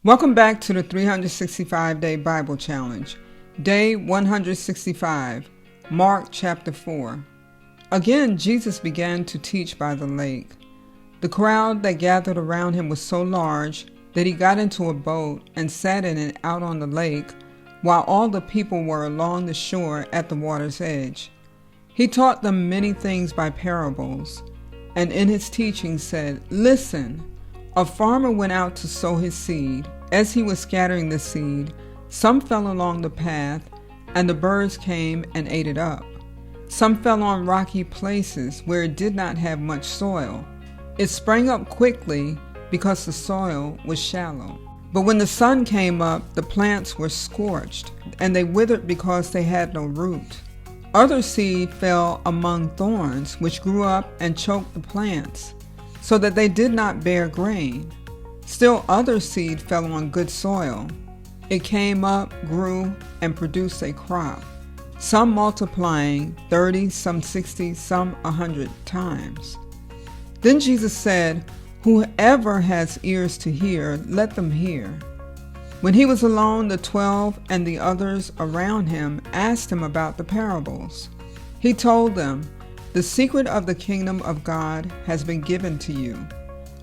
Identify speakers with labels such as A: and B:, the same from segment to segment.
A: Welcome back to the 365-Day Bible Challenge, Day 165, Mark chapter 4. Again, Jesus began to teach by the lake. The crowd that gathered around him was so large that he got into a boat and sat in it out on the lake, while all the people were along the shore at the water's edge. He taught them many things by parables, and in his teaching said, "Listen, a farmer went out to sow his seed. As he was scattering the seed, some fell along the path, and the birds came and ate it up. Some fell on rocky places where it did not have much soil. It sprang up quickly because the soil was shallow. But when the sun came up, the plants were scorched, and they withered because they had no root. Other seed fell among thorns, which grew up and choked the plants, so that they did not bear grain. Still other seed fell on good soil. It came up, grew, and produced a crop, some multiplying 30, some 60, some 100 times." Then Jesus said, "Whoever has ears to hear, let them hear." When he was alone, the 12 and the others around him asked him about the parables. He told them, "The secret of the kingdom of God has been given to you.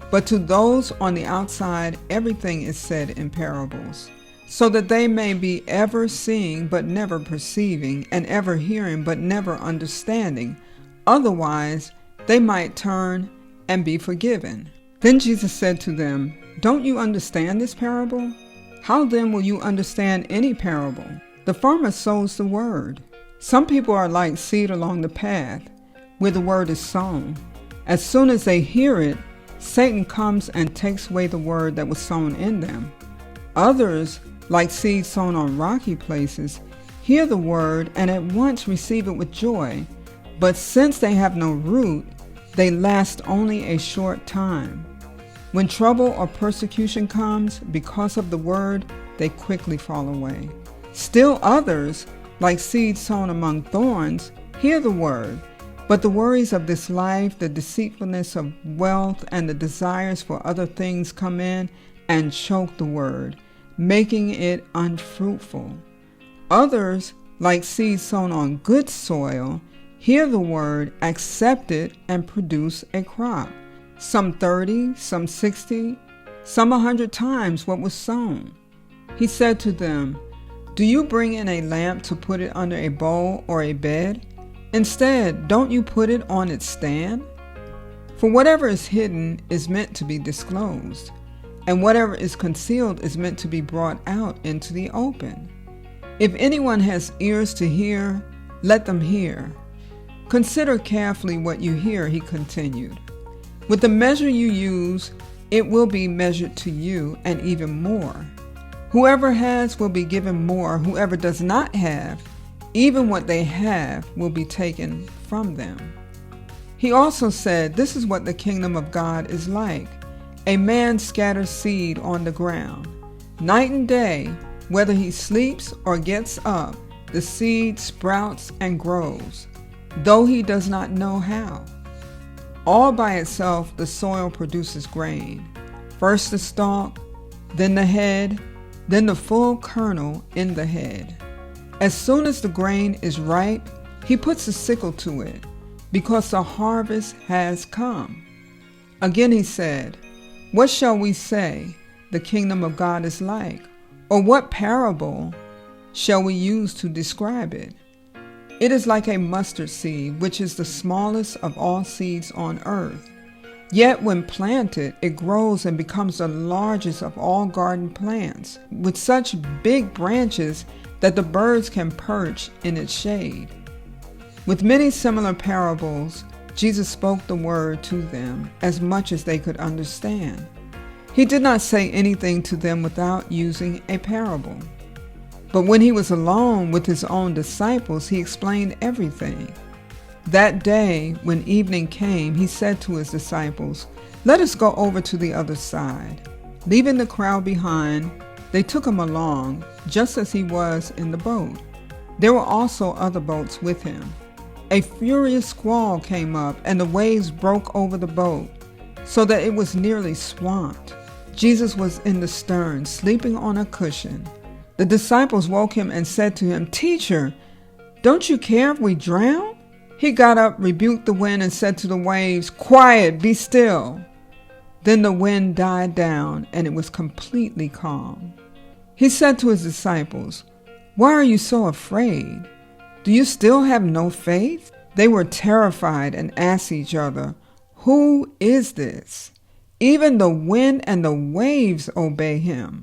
A: But to those on the outside, everything is said in parables, so that they may be ever seeing but never perceiving, and ever hearing but never understanding. Otherwise, they might turn and be forgiven." Then Jesus said to them, "Don't you understand this parable? How then will you understand any parable? The farmer sows the word. Some people are like seed along the path, where the word is sown. As soon as they hear it, Satan comes and takes away the word that was sown in them. Others, like seed sown on rocky places, hear the word and at once receive it with joy. But since they have no root, they last only a short time. When trouble or persecution comes because of the word, they quickly fall away. Still others, like seed sown among thorns, hear the word. But the worries of this life, the deceitfulness of wealth, and the desires for other things come in and choke the word, making it unfruitful. Others, like seed sown on good soil, hear the word, accept it, and produce a crop, some 30, some 60, some 100 times what was sown." He said to them, "Do you bring in a lamp to put it under a bowl or a bed? Instead, don't you put it on its stand? For whatever is hidden is meant to be disclosed, and whatever is concealed is meant to be brought out into the open. If anyone has ears to hear, let them hear. Consider carefully what you hear," he continued. "With the measure you use, it will be measured to you, and even more. Whoever has will be given more. Whoever does not have, even what they have will be taken from them." He also said, "This is what the kingdom of God is like. A man scatters seed on the ground. Night and day, whether he sleeps or gets up, the seed sprouts and grows, though he does not know how. All by itself the soil produces grain, first the stalk, then the head, then the full kernel in the head. As soon as the grain is ripe, he puts a sickle to it, because the harvest has come." Again he said, "What shall we say the kingdom of God is like? Or what parable shall we use to describe it? It is like a mustard seed, which is the smallest of all seeds on earth. Yet when planted, it grows and becomes the largest of all garden plants, with such big branches that the birds can perch in its shade." With many similar parables, Jesus spoke the word to them as much as they could understand. He did not say anything to them without using a parable. But when he was alone with his own disciples, he explained everything. That day, when evening came, he said to his disciples, "Let us go over to the other side." Leaving the crowd behind, they took him along, just as he was in the boat. There were also other boats with him. A furious squall came up, and the waves broke over the boat, so that it was nearly swamped. Jesus was in the stern, sleeping on a cushion. The disciples woke him and said to him, "Teacher, don't you care if we drown?" He got up, rebuked the wind, and said to the waves, "Quiet, be still." Then the wind died down, and it was completely calm. He said to his disciples, "Why are you so afraid? Do you still have no faith?" They were terrified and asked each other, "Who is this? Even the wind and the waves obey him."